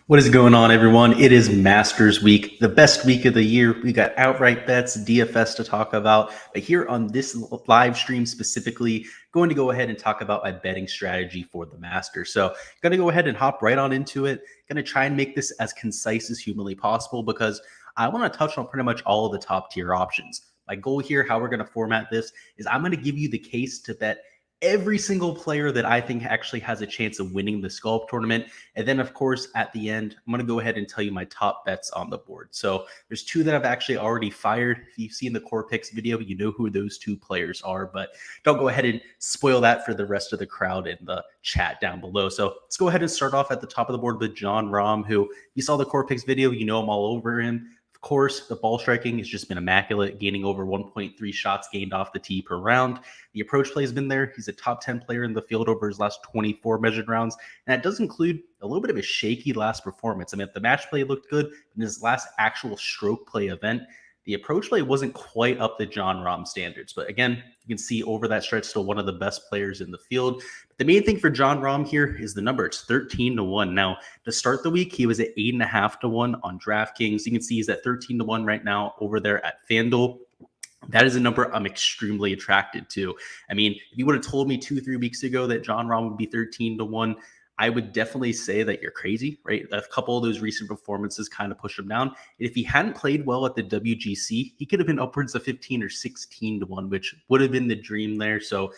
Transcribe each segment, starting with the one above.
What is going on, everyone? It is Masters Week, the best week of the year. We got outright bets, DFS to talk about. But here on this live stream specifically, going to go ahead and talk about my betting strategy for the Masters. So going to go ahead and hop right on into it. Going to try and make this as concise as humanly possible because I want to touch on pretty much all of the top tier options. My goal here, how we're going to format this, is I'm going to give you the case to bet every single player that I think actually has a chance of winning the Scalp tournament. And then, of course, at the end, I'm going to go ahead and tell you my top bets on the board. So there's two that I've actually already fired. If you've seen the Core Picks video, you know who those two players are, but don't go ahead and spoil that for the rest of the crowd in the chat down below. So let's go ahead and start off at the top of the board with Jon Rahm, who you saw the Core Picks video, you know I'm all over him. Of course, the ball striking has just been immaculate, gaining over 1.3 shots gained off the tee per round. The approach play has been there. He's a top 10 player in the field over his last 24 measured rounds. And that does include a little bit of a shaky last performance. I mean, the match play looked good. In his last actual stroke play event, the approach play wasn't quite up to Jon Rahm standards. But again, you can see over that stretch, still one of the best players in the field. But the main thing for Jon Rahm here is the number. It's 13-1. Now, to start the week, he was at 8.5-1 on Draftkings. You can see he's at 13-1 right now over there at FanDuel. That is a number I'm extremely attracted to. I mean, if you would have told me 2-3 weeks ago that Jon Rahm would be 13-1, I would definitely say that you're crazy, right? A couple of those recent performances kind of push him down. And if he hadn't played well at the WGC, he could have been upwards of 15 or 16-1, which would have been the dream there. So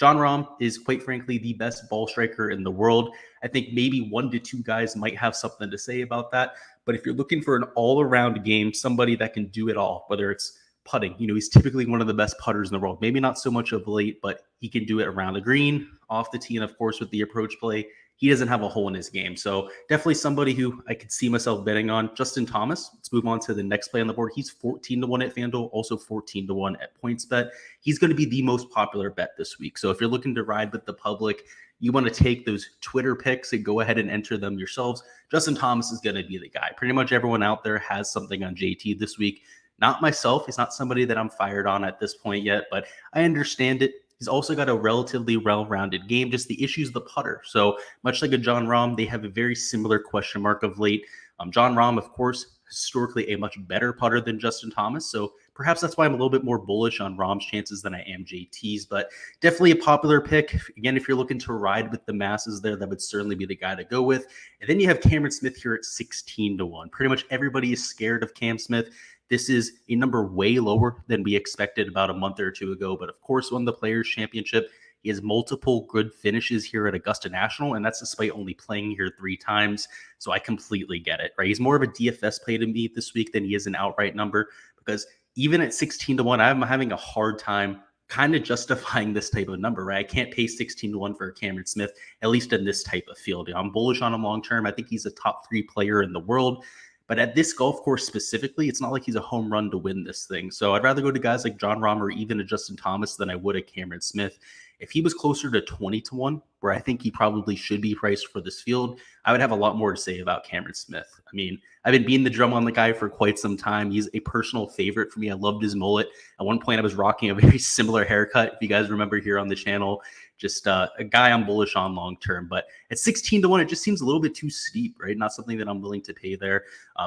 Jon Rahm is, quite frankly, the best ball striker in the world. I think maybe 1 to 2 guys might have something to say about that. But if you're looking for an all-around game, somebody that can do it all, whether it's putting, he's typically one of the best putters in the world. Maybe not so much of late, but he can do it around the green, off the tee, and of course with the approach play. He doesn't have a hole in his game. So definitely somebody who I could see myself betting on. Justin Thomas, let's move on to the next play on the board. He's 14-1 at FanDuel, also 14-1 at PointsBet. He's going to be the most popular bet this week. So if you're looking to ride with the public, you want to take those Twitter picks and go ahead and enter them yourselves. Justin Thomas is going to be the guy. Pretty much everyone out there has something on JT this week. Not myself. He's not somebody that I'm fired on at this point yet, but I understand it. He's also got a relatively well-rounded game. Just the issue is the putter. So much like a Jon Rahm, they have a very similar question mark of late. Jon Rahm, of course, historically a much better putter than Justin Thomas. So perhaps that's why I'm a little bit more bullish on Rahm's chances than I am JT's, but definitely a popular pick. Again, if you're looking to ride with the masses there, that would certainly be the guy to go with. And then you have Cameron Smith here at 16-1. Pretty much everybody is scared of Cam Smith. This is a number way lower than we expected about a month or two ago. But of course, won the Players' Championship. He has multiple good finishes here at Augusta National, and that's despite only playing here 3 times. So I completely get it, right? He's more of a DFS play to me this week than he is an outright number, because even at 16-1, I'm having a hard time kind of justifying this type of number, right? I can't pay 16-1 for Cameron Smith, at least in this type of field. I'm bullish on him long term. I think he's a top 3 player in the world. But at this golf course specifically, it's not like he's a home run to win this thing. So I'd rather go to guys like Jon Rahm or even a Justin Thomas than I would a Cameron Smith. If he was closer to 20-1, where I think he probably should be priced for this field, I would have a lot more to say about Cameron Smith. I mean, I've been beating the drum on the guy for quite some time. He's a personal favorite for me. I loved his mullet. At one point, I was rocking a very similar haircut, if you guys remember here on the channel. Just a guy I'm bullish on long term. But at 16-1, it just seems a little bit too steep, right? Not something that I'm willing to pay there.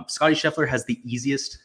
Scottie Scheffler has the easiest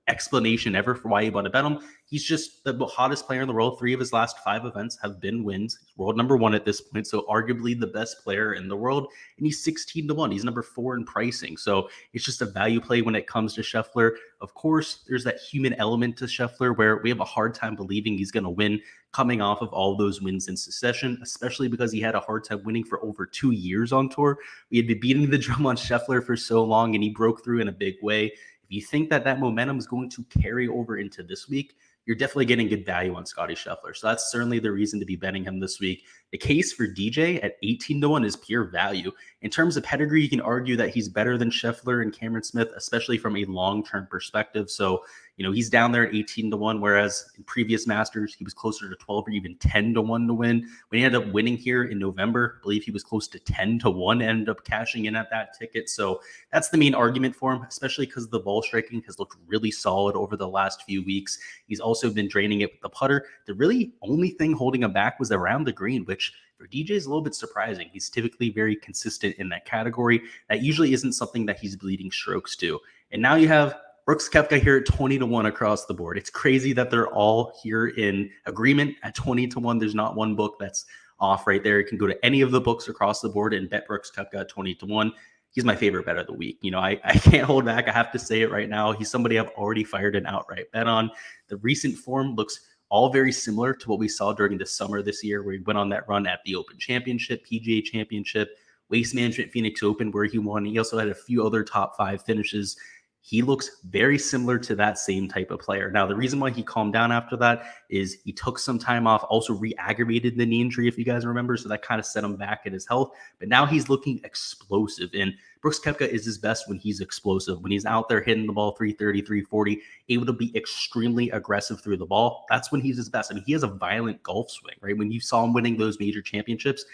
explanation ever for why you want to bet him. He's just the hottest player in the world. 3 of his last 5 events have been wins. He's world number 1 at this point, so arguably the best player in the world. And he's 16-1. He's number 4 in pricing. So it's just a value play when it comes to Scheffler. Of course, there's that human element to Scheffler where we have a hard time believing he's going to win coming off of all those wins in succession, especially because he had a hard time winning for over 2 years on tour. We had been beating the drum on Scheffler for so long, and he broke through in a big way. If you think that that momentum is going to carry over into this week, you're definitely getting good value on Scottie Scheffler. So that's certainly the reason to be betting him this week. The case for DJ at 18-1 is pure value. In terms of pedigree, you can argue that he's better than Scheffler and Cameron Smith, especially from a long-term perspective. So He's down there at 18-1, whereas in previous Masters, he was closer to 12 or even 10-1 to win. When he ended up winning here in November, I believe he was close to 10-1, ended up cashing in at that ticket. So that's the main argument for him, especially because the ball striking has looked really solid over the last few weeks. He's also been draining it with the putter. The really only thing holding him back was around the green, which for DJ is a little bit surprising. He's typically very consistent in that category. That usually isn't something that he's bleeding strokes to. And now you have Brooks Koepka here at 20-1 across the board. It's crazy that they're all here in agreement at 20-1. There's not one book that's off right there. You can go to any of the books across the board and bet Brooks Koepka at 20-1. He's my favorite bet of the week. I can't hold back. I have to say it right now. He's somebody I've already fired an outright bet on. The recent form looks all very similar to what we saw during the summer this year, where he went on that run at the Open Championship, PGA Championship, Waste Management Phoenix Open, where he won. He also had a few other top 5 finishes. He looks very similar to that same type of player. Now, the reason why he calmed down after that is he took some time off, also re-aggravated the knee injury, if you guys remember. So that kind of set him back in his health. But now he's looking explosive. And Brooks Koepka is his best when he's explosive. When he's out there hitting the ball 330, 340, able to be extremely aggressive through the ball, that's when he's his best. I mean, he has a violent golf swing, right? When you saw him winning those major championships,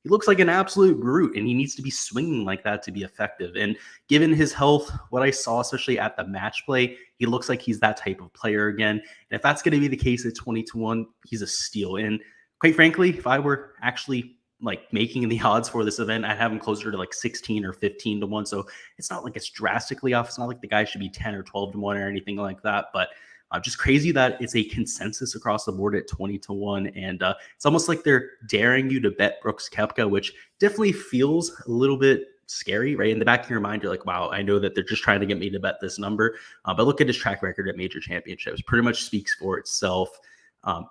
he looks like an absolute brute, and he needs to be swinging like that to be effective. And given his health, what I saw, especially at the match play, he looks like he's that type of player again. And if that's going to be the case at 20-1, he's a steal. And quite frankly, if I were actually making the odds for this event, I'd have him closer to 16 or 15-1. So it's not like it's drastically off. It's not like the guy should be 10 or 12-1 or anything like that. But just crazy that it's a consensus across the board at 20-1. And it's almost like they're daring you to bet Brooks Koepka, which definitely feels a little bit scary, right? In the back of your mind, you're like, wow, I know that they're just trying to get me to bet this number. But look at his track record at major championships. Pretty much speaks for itself.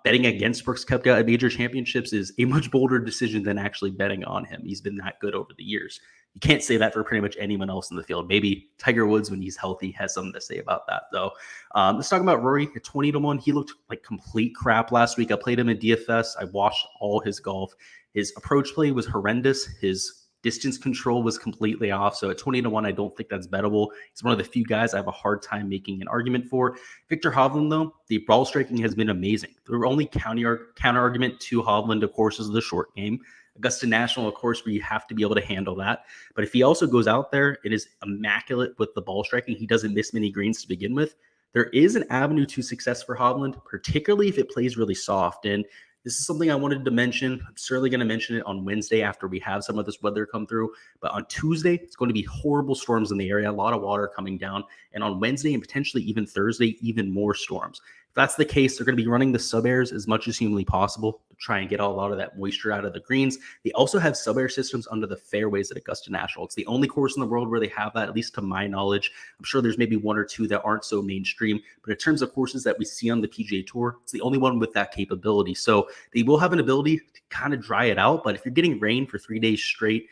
Betting against Brooks Koepka at major championships is a much bolder decision than actually betting on him. He's been that good over the years. You can't say that for pretty much anyone else in the field. Maybe Tiger Woods, when he's healthy, has something to say about that, though. Let's talk about Rory at 20-1. He looked like complete crap last week. I played him in DFS. I watched all his golf. His approach play was horrendous. His distance control was completely off. So at 20-1, I don't think that's bettable. He's one of the few guys I have a hard time making an argument for. Viktor Hovland, though, the ball striking has been amazing. The only counter argument to Hovland, of course, is the short game. Augusta National, of course, where you have to be able to handle that. But if he also goes out there and is immaculate with the ball striking, he doesn't miss many greens to begin with. There is an avenue to success for Hovland, particularly if it plays really soft. And this is something I wanted to mention. I'm certainly going to mention it on Wednesday after we have some of this weather come through. But on Tuesday, it's going to be horrible storms in the area, a lot of water coming down. And on Wednesday and potentially even Thursday, even more storms. If that's the case, they're going to be running the sub-airs as much as humanly possible to try and get a lot of that moisture out of the greens. They also have sub-air systems under the fairways at Augusta National. It's the only course in the world where they have that, at least to my knowledge. I'm sure there's maybe one or two that aren't so mainstream, but in terms of courses that we see on the PGA Tour, it's the only one with that capability. So they will have an ability to kind of dry it out, but if you're getting rain for 3 days straight,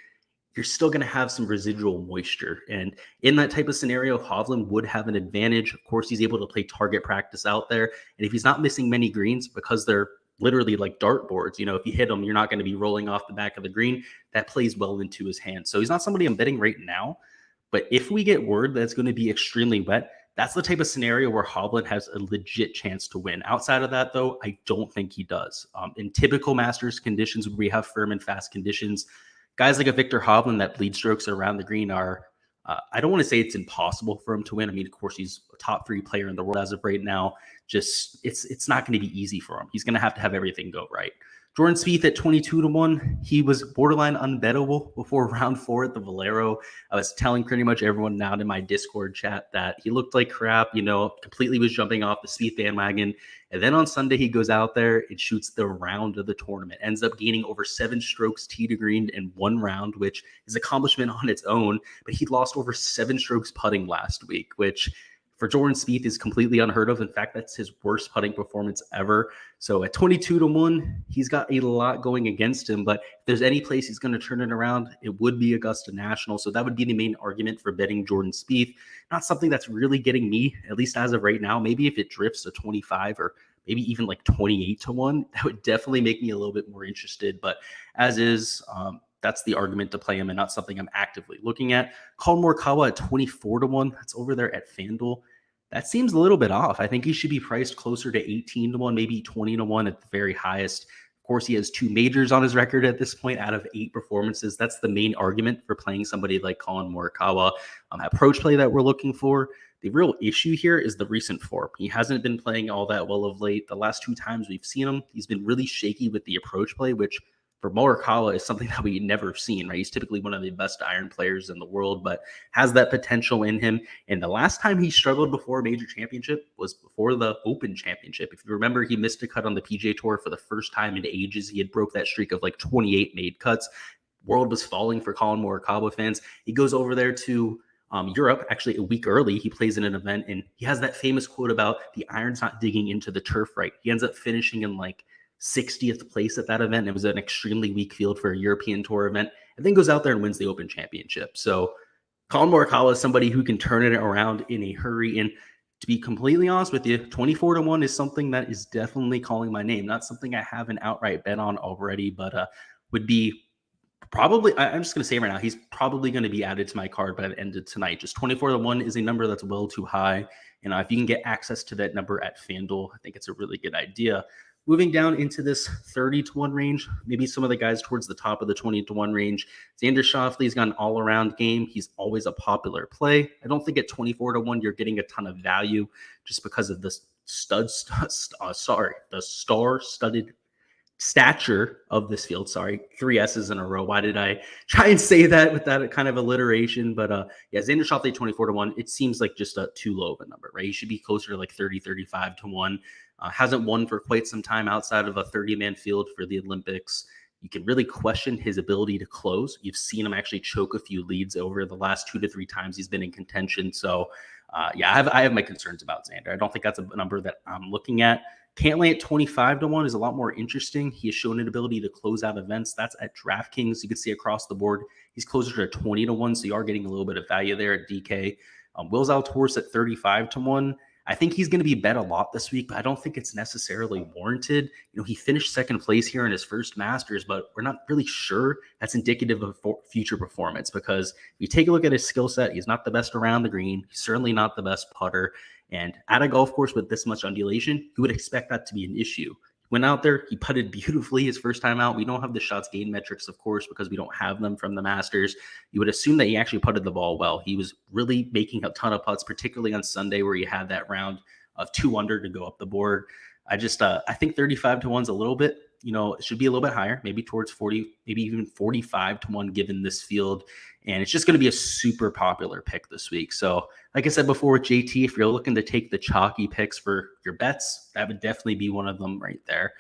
you're still going to have some residual moisture. And in that type of scenario, Hovland would have an advantage. Of course, he's able to play target practice out there. And if he's not missing many greens because they're literally like dartboards, if you hit them, you're not going to be rolling off the back of the green. That plays well into his hands. So he's not somebody I'm betting right now. But if we get word that it's going to be extremely wet, that's the type of scenario where Hovland has a legit chance to win. Outside of that, though, I don't think he does. In typical Masters conditions, where we have firm and fast conditions, guys like a Viktor Hovland that bleed strokes around the green are, I don't want to say it's impossible for him to win. I mean, of course, he's a top 3 player in the world as of right now. Just it's not going to be easy for him. He's going to have everything go right. Jordan Spieth at 22-1. He was borderline unbettable before round 4 at the Valero. I was telling pretty much everyone now in my Discord chat that he looked like crap, completely was jumping off the Spieth bandwagon. And then on Sunday, he goes out there and shoots the round of the tournament, ends up gaining over 7 strokes tee to green in 1 round, which is an accomplishment on its own. But he lost over 7 strokes putting last week, which for Jordan Spieth is completely unheard of. In fact, that's his worst putting performance ever. So at 22-1, he's got a lot going against him. But if there's any place he's going to turn it around, it would be Augusta National. So that would be the main argument for betting Jordan Spieth. Not something that's really getting me, at least as of right now. Maybe if it drifts to 25 or maybe even like 28-1, that would definitely make me a little bit more interested. But as is, that's the argument to play him and not something I'm actively looking at. Collin Morikawa at 24-1. That's over there at FanDuel. That seems a little bit off. I think he should be priced closer to 18 to 1, maybe 20 to 1 at the very highest. Of course, he has 2 majors on his record at this point out of 8 performances. That's the main argument for playing somebody like Colin Morikawa. Approach play that we're looking for. The real issue here is the recent form. He hasn't been playing all that well of late. The last 2 times we've seen him, he's been really shaky with the approach play, which for Morikawa is something that we never seen, right? He's typically one of the best iron players in the world, but has that potential in him. And the last time he struggled before a major championship was before the Open Championship. If you remember, he missed a cut on the PGA Tour for the first time in ages. He had broke that streak of like 28 made cuts. World was falling for Colin Morikawa fans. He goes over there to Europe, actually a week early. He plays in an event, and he has that famous quote about the irons not digging into the turf right. He ends up finishing in like 60th place at that event. It was an extremely weak field for a European Tour event, and then goes out there and wins the Open Championship. So Colin Morikawa is somebody who can turn it around in a hurry. And to be completely honest with you, 24 to 1 is something that is definitely calling my name. Not something I have an outright bet on already, but would be probably, I'm just going to say right now, he's probably going to be added to my card by the end of tonight. Just 24 to 1 is a number that's well too high. And if you can get access to that number at FanDuel, I think it's a really good idea. Moving down into this 30 to 1 range, maybe some of the guys towards the top of the 20 to 1 range. Xander Schauffele's got an all-around game. He's always a popular play. I don't think at 24 to 1 you're getting a ton of value just because of the star-studded stature of this field. Sorry, 3 S's in a row. Why did I try and say that with that kind of alliteration? But yeah, Xander Schauffele 24 to 1. It seems like just a too low of a number, right? He should be closer to like 30, 35 to 1. Hasn't won for quite some time outside of a 30-man field for the Olympics. You can really question his ability to close. You've seen him actually choke a few leads over the last 2 to 3 times he's been in contention. So yeah, I have my concerns about Xander. I don't think that's a number that I'm looking at. Cantlay at 25 to 1 is a lot more interesting. He has shown an ability to close out events. That's at Draftkings. You can see across the board, he's closer to 20 to 1. So you are getting a little bit of value there at DK. Will Zalatoris at 35 to 1. I think he's going to be bet a lot this week, but I don't think it's necessarily warranted. You know, he finished second place here in his first Masters, but we're not really sure that's indicative of future performance because if you take a look at his skill set, he's not the best around the green. He's certainly not the best putter. And at a golf course with this much undulation, you would expect that to be an issue. Went out there, he putted beautifully his first time out. We don't have the shots gained metrics, of course, because we don't have them from the Masters. You would assume that he actually putted the ball well. He was really making a ton of putts, particularly on Sunday where he had that round of 2 under to go up the board. I think 35 to 1 is a little bit, it should be a little bit higher, maybe towards 40, maybe even 45 to 1 given this field. And it's just going to be a super popular pick this week. So like I said before with JT, if you're looking to take the chalky picks for your bets, that would definitely be one of them right there.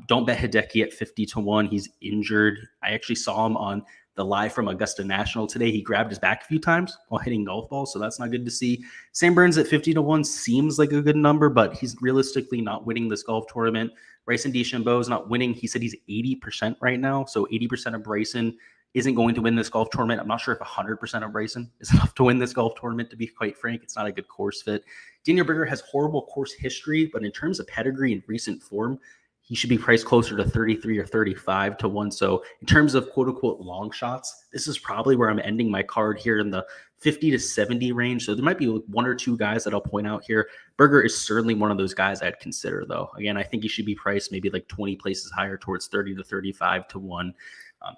Don't bet Hideki at 50 to 1. He's injured. I actually saw him on the live from Augusta National today. He grabbed his back a few times while hitting golf balls, so that's not good to see. Sam Burns at 50 to 1 seems like a good number, but he's realistically not winning this golf tournament. Bryson DeChambeau is not winning. He said he's 80% right now, so 80% of Bryson isn't going to win this golf tournament. I'm not sure if 100% of Bryson is enough to win this golf tournament, to be quite frank. It's not a good course fit. Daniel Berger has horrible course history, but in terms of pedigree and recent form, he should be priced closer to 33 or 35 to 1. So in terms of quote-unquote long shots, this is probably where I'm ending my card here in the 50 to 70 range. So there might be 1 or 2 guys that I'll point out here. Berger is certainly one of those guys I'd consider, though. Again, I think he should be priced maybe like 20 places higher towards 30 to 35 to 1.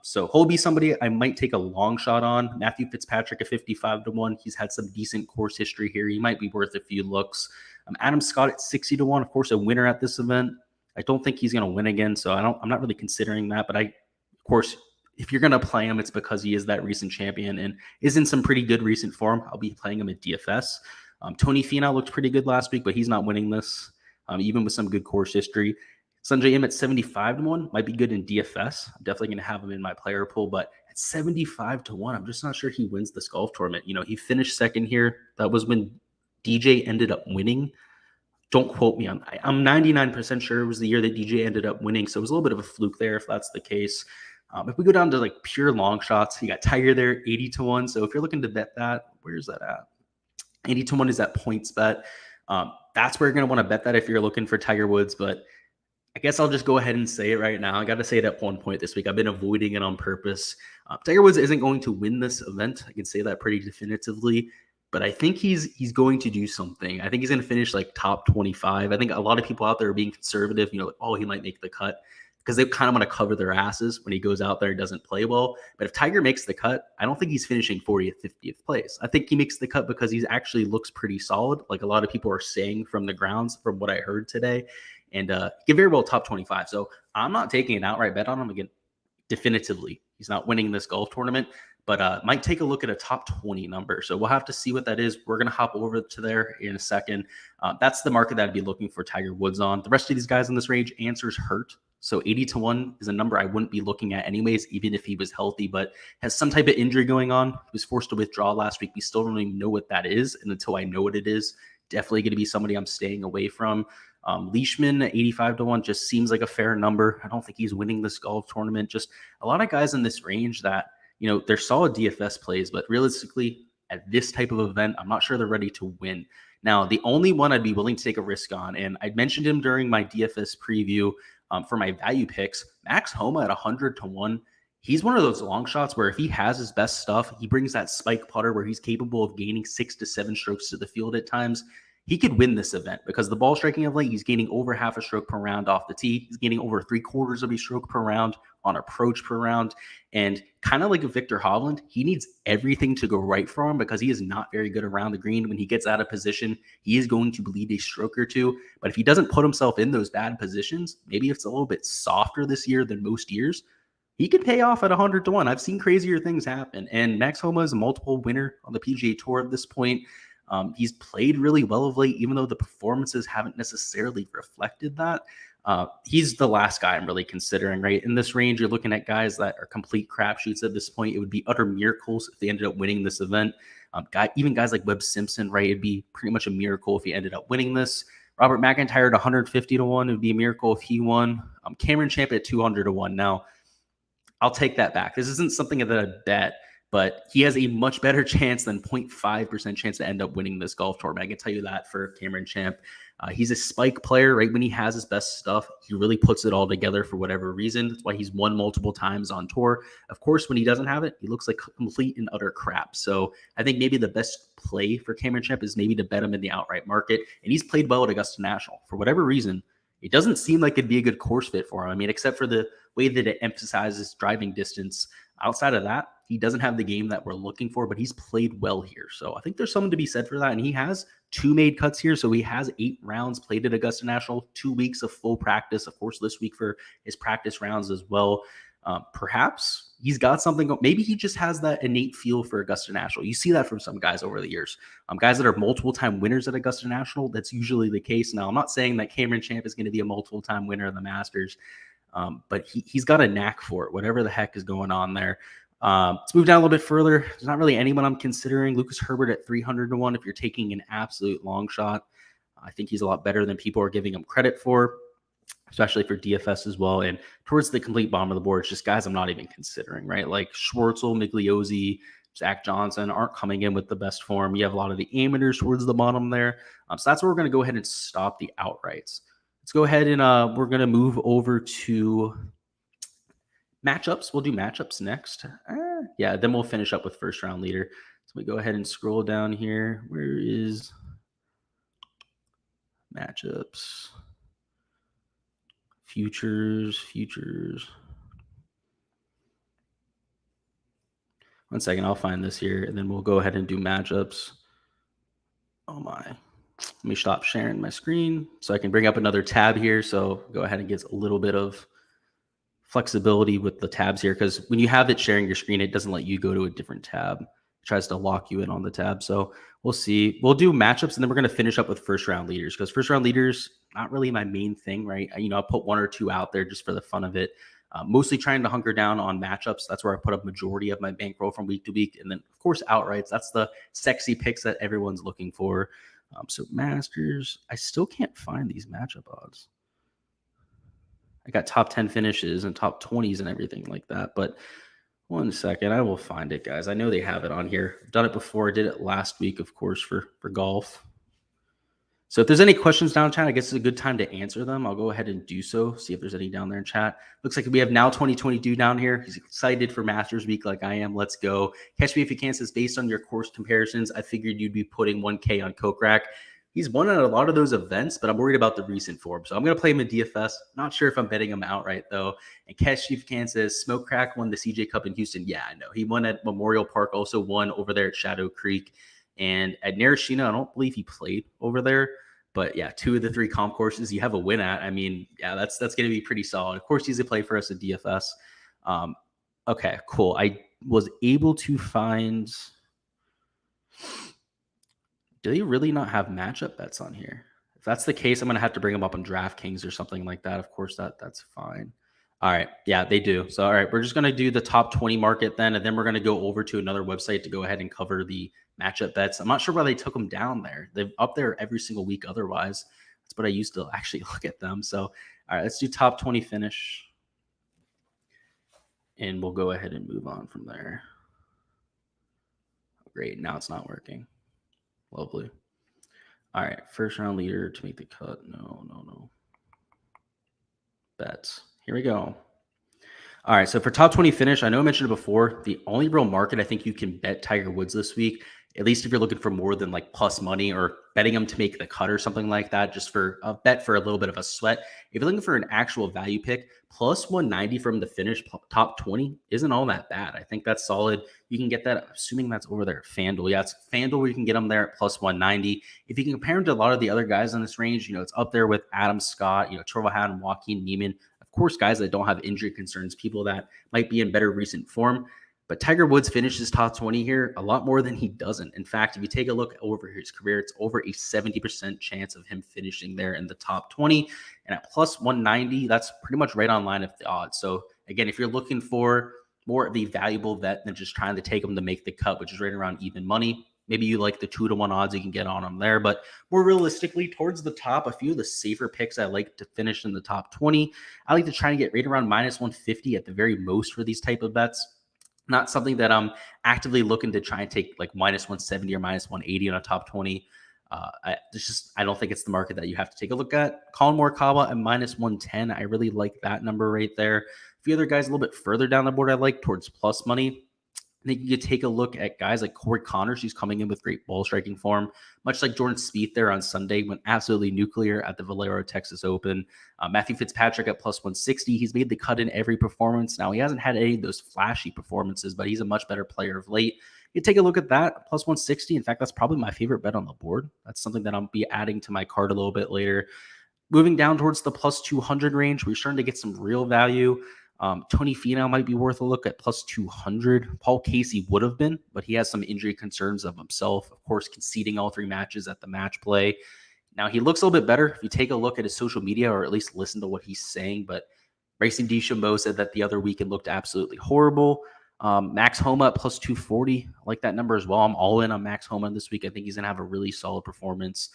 So he'll be somebody I might take a long shot on. Matthew Fitzpatrick at 55 to 1. He's had some decent course history here. He might be worth a few looks. Adam Scott at 60 to 1. Of course, a winner at this event. I don't think he's going to win again, so I'm not really considering that. But of course, if you're going to play him, it's because he is that recent champion and is in some pretty good recent form. I'll be playing him at DFS. Tony Finau looked pretty good last week, but he's not winning this, even with some good course history. Sanjay Im at 75 to 1 might be good in DFS. I'm definitely going to have him in my player pool, but at 75 to 1, I'm just not sure he wins this golf tournament. He finished second here. That was when DJ ended up winning. Don't quote me on that. I'm 99% sure it was the year that DJ ended up winning. So it was a little bit of a fluke there if that's the case. If we go down to like pure long shots, you got Tiger there, 80 to 1. So if you're looking to bet that, where's that at? 80 to 1 is at points bet. That's where you're going to want to bet that if you're looking for Tiger Woods. But I guess I'll just go ahead and say it right now. I got to say it at one point this week. I've been avoiding it on purpose. Tiger Woods isn't going to win this event. I can say that pretty definitively. but I think he's going to do something. I think he's going to finish like top 25. I think a lot of people out there are being conservative, like, oh, he might make the cut because they kind of want to cover their asses when he goes out there and doesn't play well. But if Tiger makes the cut, I don't think he's finishing 40th, 50th place. I think he makes the cut because he actually looks pretty solid, like a lot of people are saying from the grounds, from what I heard today. And he very well top 25. So I'm not taking an outright bet on him again. Definitively, he's not winning this golf tournament, but might take a look at a top 20 number. So we'll have to see what that is. We're going to hop over to there in a second. That's the market that I'd be looking for Tiger Woods on. The rest of these guys in this range, answers hurt. So 80-1 is a number I wouldn't be looking at anyways, even if he was healthy, but has some type of injury going on. He was forced to withdraw last week. We still don't even know what that is. And until I know what it is, definitely going to be somebody I'm staying away from. Leishman at 85-1 just seems like a fair number. I don't think he's winning this golf tournament. Just a lot of guys in this range that, they're solid DFS plays, but realistically at this type of event, I'm not sure they're ready to win. Now, the only one I'd be willing to take a risk on, and I mentioned him during my DFS preview for my value picks, Max Homa at 100-1. He's one of those long shots where if he has his best stuff, he brings that spike putter where he's capable of gaining 6 to 7 strokes to the field at times. He could win this event because the ball striking of late, he's gaining over half a stroke per round off the tee. He's gaining over 3/4 of a stroke per round on approach per round. And kind of like Victor Hovland, he needs everything to go right for him because he is not very good around the green. When he gets out of position, he is going to bleed a stroke or two. But if he doesn't put himself in those bad positions, maybe it's a little bit softer this year than most years, he could pay off at 100-1. I've seen crazier things happen. And Max Homa is a multiple winner on the PGA Tour at this point. He's played really well of late, even though the performances haven't necessarily reflected that. He's the last guy I'm really considering, right? In this range, you're looking at guys that are complete crapshoots at this point. It would be utter miracles if they ended up winning this event. Even guys like Webb Simpson, right? It'd be pretty much a miracle if he ended up winning this. Robert McIntyre at 150-1. It would be a miracle if he won. Cameron Champ at 200-1. Now, I'll take that back. This isn't something that I bet, but he has a much better chance than 0.5% chance to end up winning this golf tournament. I can tell you that for Cameron Champ. He's a spike player, right? When he has his best stuff, he really puts it all together for whatever reason. That's why he's won multiple times on tour. Of course, when he doesn't have it, he looks like complete and utter crap. So I think maybe the best play for Cameron Champ is maybe to bet him in the outright market. And he's played well at Augusta National. For whatever reason, it doesn't seem like it'd be a good course fit for him. I mean, except for the way that it emphasizes driving distance. Outside of that, he doesn't have the game that we're looking for, but he's played well here. So I think there's something to be said for that. And he has 2 made cuts here. So he has 8 rounds played at Augusta National, 2 weeks of full practice. Of course, this week for his practice rounds as well. Perhaps he's got something. Maybe he just has that innate feel for Augusta National. You see that from some guys over the years. Guys that are multiple time winners at Augusta National, that's usually the case. Now, I'm not saying that Cameron Champ is going to be a multiple time winner of the Masters, but he's got a knack for it, whatever the heck is going on there. Let's move down a little bit further. There's not really anyone I'm considering. Lucas Herbert at 300-1. If you're taking an absolute long shot, I think he's a lot better than people are giving him credit for, especially for DFS as well. And towards the complete bottom of the board, it's just guys I'm not even considering, right? Like Schwartzel, Migliozzi, Zach Johnson aren't coming in with the best form. You have a lot of the amateurs towards the bottom there. So that's where we're going to go ahead and stop the outrights. Let's go ahead and we're going to move over to matchups. We'll do matchups next. Then we'll finish up with first round leader. So we go ahead and scroll down here. Where is matchups? Futures. 1 second, I'll find this here, and then we'll go ahead and do matchups. Oh my. Let me stop sharing my screen so I can bring up another tab here. So go ahead and get a little bit of flexibility with the tabs here, because when you have it sharing your screen, it doesn't let you go to a different tab. It tries to lock you in on the tab. So we'll see. We'll do matchups, and then we're going to finish up with first round leaders, because first round leaders, not really my main thing, right? I'll put 1 or 2 out there just for the fun of it. Mostly trying to hunker down on matchups. That's where I put a majority of my bankroll from week to week. And then, of course, outrights. That's the sexy picks that everyone's looking for. So Masters, I still can't find these matchup odds. I got top 10 finishes and top 20s and everything like that. But 1 second, I will find it, guys. I know they have it on here. I've done it before. I did it last week, of course, for golf. So if there's any questions down in chat, I guess it's a good time to answer them. I'll go ahead and do so. See if there's any down there in chat. Looks like we have now 2022 down here. He's excited for Masters Week like I am. Let's go. Catch me if you can says, based on your course comparisons, I figured you'd be putting 1K on Kokrak. He's won at a lot of those events, but I'm worried about the recent form. So I'm going to play him in DFS. Not sure if I'm betting him outright, though. And Catch Chief Can says, Smoke Crack won the CJ Cup in Houston. Yeah, I know. He won at Memorial Park, also won over there at Shadow Creek. And at Narashina, I don't believe he played over there. But yeah, 2 of the 3 comp courses you have a win at. I mean, yeah, that's going to be pretty solid. Of course, he's a play for us at DFS. Okay, cool. I was able to find... Do they really not have matchup bets on here? If that's the case, I'm going to have to bring them up on Draftkings or something like that. Of course, that's fine. All right. Yeah, they do. So, all right, we're just going to do the top 20 market then, and then we're going to go over to another website to go ahead and cover the matchup bets. I'm not sure why they took them down there. They're up there every single week otherwise. That's what I used to actually look at them. So, all right, let's do top 20 finish. And we'll go ahead and move on from there. Great. Now it's not working. Lovely. All right, first round leader to make the cut. No. Bets. Here we go. All right, so for top 20 finish, I know I mentioned it before. The only real market I think you can bet Tiger Woods this week, at least if you're looking for more than like plus money or betting him to make the cut or something like that, just for a bet for a little bit of a sweat. If you're looking for an actual value pick, plus 190 from the finish top 20 isn't all that bad. I think that's solid. You can get that, assuming that's over there at FanDuel. Yeah, it's FanDuel where you can get them there at plus 190. If you can compare him to a lot of the other guys in this range, it's up there with Adam Scott, Trevor Hatton, Joaquin Neiman. Of course, guys that don't have injury concerns, people that might be in better recent form. But Tiger Woods finishes top 20 here a lot more than he doesn't. In fact, if you take a look over his career, it's over a 70% chance of him finishing there in the top 20. And at plus 190, that's pretty much right on line of the odds. So again, if you're looking for more of the valuable bet than just trying to take him to make the cut, which is right around even money, maybe you like the 2-to-1 odds you can get on him there. But more realistically, towards the top, a few of the safer picks I like to finish in the top 20. I like to try and get right around minus 150 at the very most for these type of bets. Not something that I'm actively looking to try and take like minus 170 or minus 180 on a top 20. I don't think it's the market that you have to take a look at. Colin Morikawa at minus 110. I really like that number right there. A few other guys a little bit further down the board I like towards plus money. I think you could take a look at guys like Corey Connors, who's coming in with great ball striking form, much like Jordan Spieth there on Sunday, went absolutely nuclear at the Valero Texas Open. Matthew Fitzpatrick at plus 160. He's made the cut in every performance. Now, he hasn't had any of those flashy performances, but he's a much better player of late. You take a look at that, plus 160. In fact, that's probably my favorite bet on the board. That's something that I'll be adding to my card a little bit later. Moving down towards the plus 200 range, we're starting to get some real value. Tony Finau might be worth a look at plus 200. Paul Casey would have been, but he has some injury concerns of himself. Of course, conceding all 3 matches at the match play. Now, he looks a little bit better if you take a look at his social media or at least listen to what he's saying. But Racing DeChambeau said that the other weekend looked absolutely horrible. Max Homa at plus 240. I like that number as well. I'm all in on Max Homa this week. I think he's going to have a really solid performance.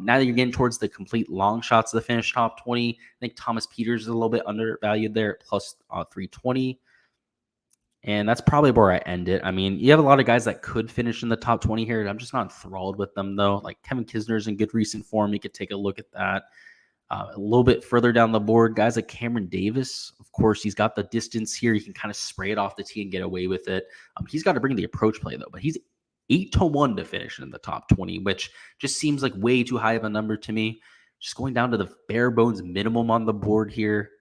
Now that you're getting towards the complete long shots of the finish top 20, I think Thomas Peters is a little bit undervalued there at plus 320. And that's probably where I end it. I mean, you have a lot of guys that could finish in the top 20 here. I'm just not enthralled with them, though. Like Kevin Kisner's in good recent form. You could take a look at that. A little bit further down the board, guys like Cameron Davis. Of course, he's got the distance here. He can kind of spray it off the tee and get away with it. He's got to bring the approach play, though. But he's 8-1 to finish in the top 20, which just seems like way too high of a number to me. Just going down to the bare bones minimum on the board here.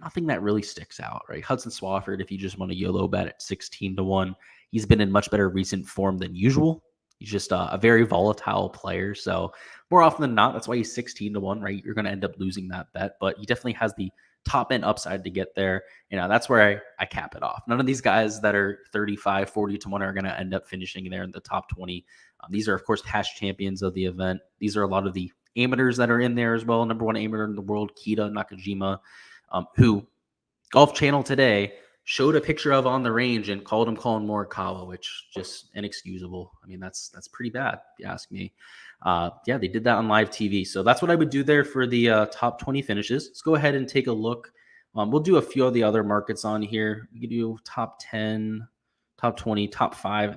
Nothing that really sticks out, right? Hudson Swafford, if you just want a YOLO bet at 16-1, he's been in much better recent form than usual. He's just a very volatile player. So more often than not, that's why he's 16-1, right? You're going to end up losing that bet, but he definitely has the top end upside to get there. That's where I cap it off. None of these guys that are 35, 40-1 are going to end up finishing there in the top 20. These are, of course, past champions of the event. These are a lot of the amateurs that are in there as well. Number 1 amateur in the world, Kita Nakajima, who Golf Channel today showed a picture of on the range and called him Colin Morikawa, which just inexcusable. I mean, that's pretty bad, if you ask me. Yeah, they did that on live TV. So that's what I would do there for the top 20 finishes. Let's go ahead and take a look. We'll do a few of the other markets on here. We could do top 10, top 20, top 5.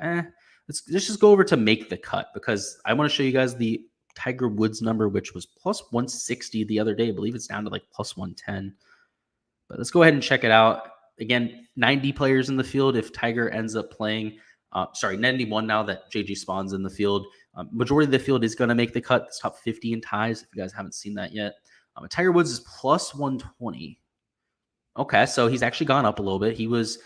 Let's just go over to make the cut, because I want to show you guys the Tiger Woods number, which was plus 160 the other day. I believe it's down to like plus 110. But let's go ahead and check it out. Again, 90 players in the field. If Tiger ends up playing, 91 now that JG Spawn's in the field. Majority of the field is going to make the cut. It's top 50 in ties, if you guys haven't seen that yet. Tiger Woods is plus 120. Okay, so he's actually gone up a little bit. He was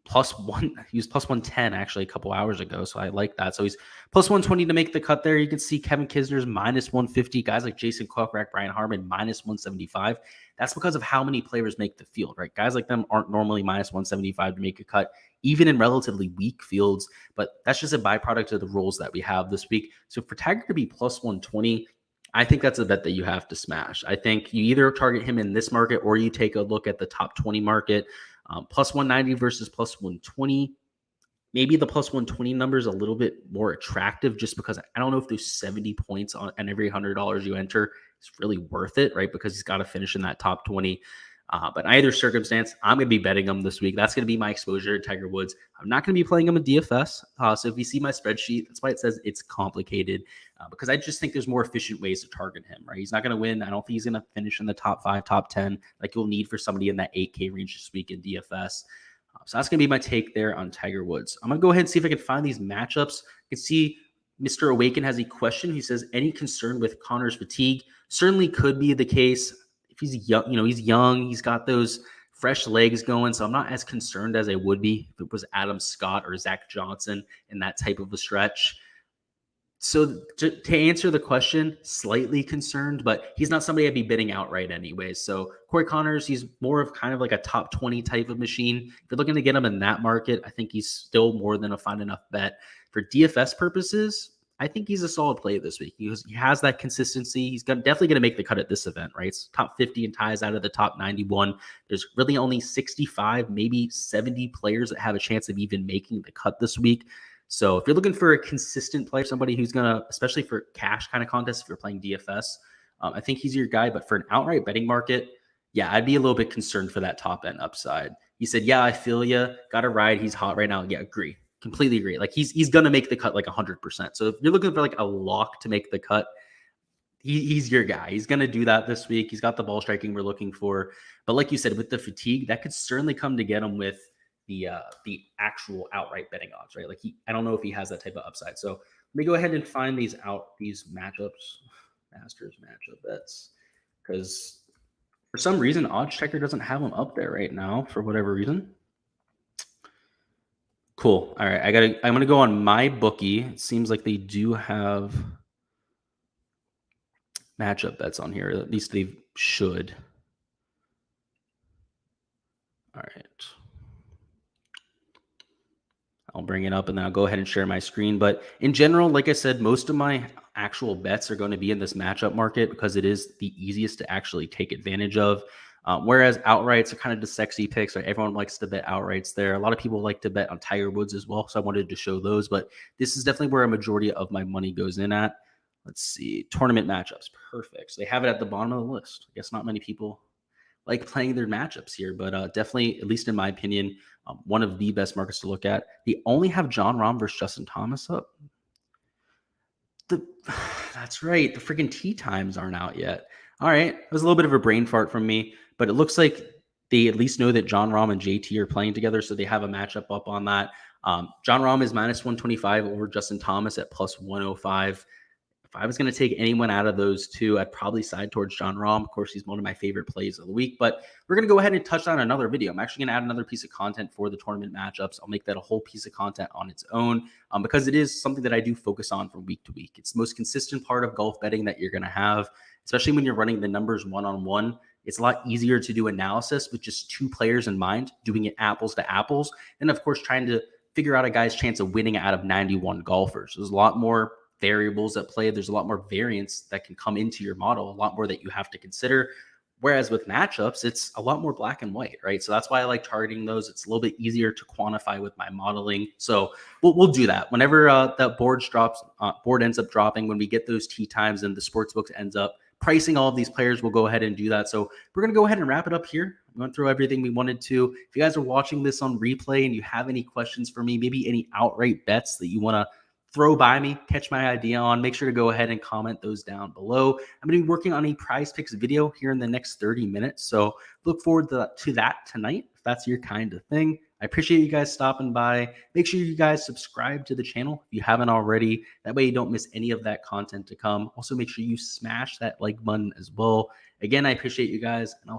plus 110 actually a couple hours ago, so I like that. So he's plus 120 to make the cut there. You can see Kevin Kisner's minus 150, guys like Jason Kokrak, Brian Harman minus 175. That's because of how many players make the field, right? Guys like them aren't normally minus 175 to make a cut, even in relatively weak fields, but that's just a byproduct of the rules that we have this week. So for Tiger to be plus 120, I think that's a bet that you have to smash. I think you either target him in this market or you take a look at the top 20 market. Plus 190 versus plus 120. Maybe the plus 120 number is a little bit more attractive just because I don't know if those 70 points on every $100 you enter is really worth it, right? Because he's got to finish in that top 20. But in either circumstance, I'm going to be betting him this week. That's going to be my exposure to Tiger Woods. I'm not going to be playing him in DFS. So if you see my spreadsheet, that's why it says it's complicated because I just think there's more efficient ways to target him, right? He's not going to win. I don't think he's going to finish in the top 5, top 10 like you'll need for somebody in that 8K range this week in DFS. So that's going to be my take there on Tiger Woods. I'm going to go ahead and see if I can find these matchups. You can see Mr. Awaken has a question. He says, any concern with Connor's fatigue? Certainly could be the case. If he's young, he's young. He's got those fresh legs going. So I'm not as concerned as I would be if it was Adam Scott or Zach Johnson in that type of a stretch. So to answer the question, slightly concerned, but he's not somebody I'd be bidding outright anyways. So Corey Connors, he's more of kind of like a top 20 type of machine. If you're looking to get him in that market, I think he's still more than a fine enough bet. For DFS purposes, I think he's a solid play this week. He has that consistency. He's definitely going to make the cut at this event, right? It's top 50 in ties out of the top 91. There's really only 65, maybe 70 players that have a chance of even making the cut this week. So if you're looking for a consistent player, somebody who's going to, especially for cash kind of contests, if you're playing DFS, I think he's your guy. But for an outright betting market, yeah, I'd be a little bit concerned for that top end upside. He said, yeah, I feel you. Got to ride. He's hot right now. Yeah, agree. Completely agree. Like he's going to make the cut like 100%. So if you're looking for like a lock to make the cut, he's your guy. He's going to do that this week. He's got the ball striking we're looking for. But like you said, with the fatigue, that could certainly come to get him with the actual outright betting odds, right? Like I don't know if he has that type of upside. So let me go ahead and find these matchups, Masters matchup bets, because for some reason Odds Checker doesn't have them up there right now for whatever reason. Cool. All right, I'm gonna go on my bookie. It seems like they do have matchup bets on here. At least they should. All right. I'll bring it up and then I'll go ahead and share my screen. But in general, like I said, most of my actual bets are going to be in this matchup market because it is the easiest to actually take advantage of. Whereas outrights are kind of the sexy picks. Right? Everyone likes to bet outrights there. A lot of people like to bet on Tiger Woods as well. So I wanted to show those. But this is definitely where a majority of my money goes in at. Let's see. Tournament matchups. Perfect. So they have it at the bottom of the list. I guess not many people like playing their matchups here, but definitely, at least in my opinion, one of the best markets to look at. They only have Jon Rahm versus Justin Thomas up. That's right. The freaking tee times aren't out yet. All right. It was a little bit of a brain fart from me, but it looks like they at least know that Jon Rahm and JT are playing together, so they have a matchup up on that. Jon Rahm is minus 125 over Justin Thomas at plus 105. If I was going to take anyone out of those two, I'd probably side towards Jon Rahm. Of course, he's one of my favorite plays of the week, but we're going to go ahead and touch on another video. I'm actually going to add another piece of content for the tournament matchups. I'll make that a whole piece of content on its own because it is something that I do focus on from week to week. It's the most consistent part of golf betting that you're going to have, especially when you're running the numbers one-on-one. It's a lot easier to do analysis with just two players in mind, doing it apples to apples, and of course, trying to figure out a guy's chance of winning out of 91 golfers. There's a lot more variables at play. There's a lot more variance that can come into your model, a lot more that you have to consider. Whereas with matchups, it's a lot more black and white, right? So that's why I like targeting those. It's a little bit easier to quantify with my modeling. So we'll do that whenever that board ends up dropping. When we get those tee times and the sportsbooks ends up pricing all of these players, we'll go ahead and do that. So we're going to go ahead and wrap it up here. We went through everything we wanted to. If you guys are watching this on replay and you have any questions for me, maybe any outright bets that you want to throw by me, catch my idea on, make sure to go ahead and comment those down below. I'm going to be working on a prize picks video here in the next 30 minutes. So look forward to that tonight if that's your kind of thing. I appreciate you guys stopping by. Make sure you guys subscribe to the channel if you haven't already. That way you don't miss any of that content to come. Also, make sure you smash that like button as well. Again, I appreciate you guys, and I'll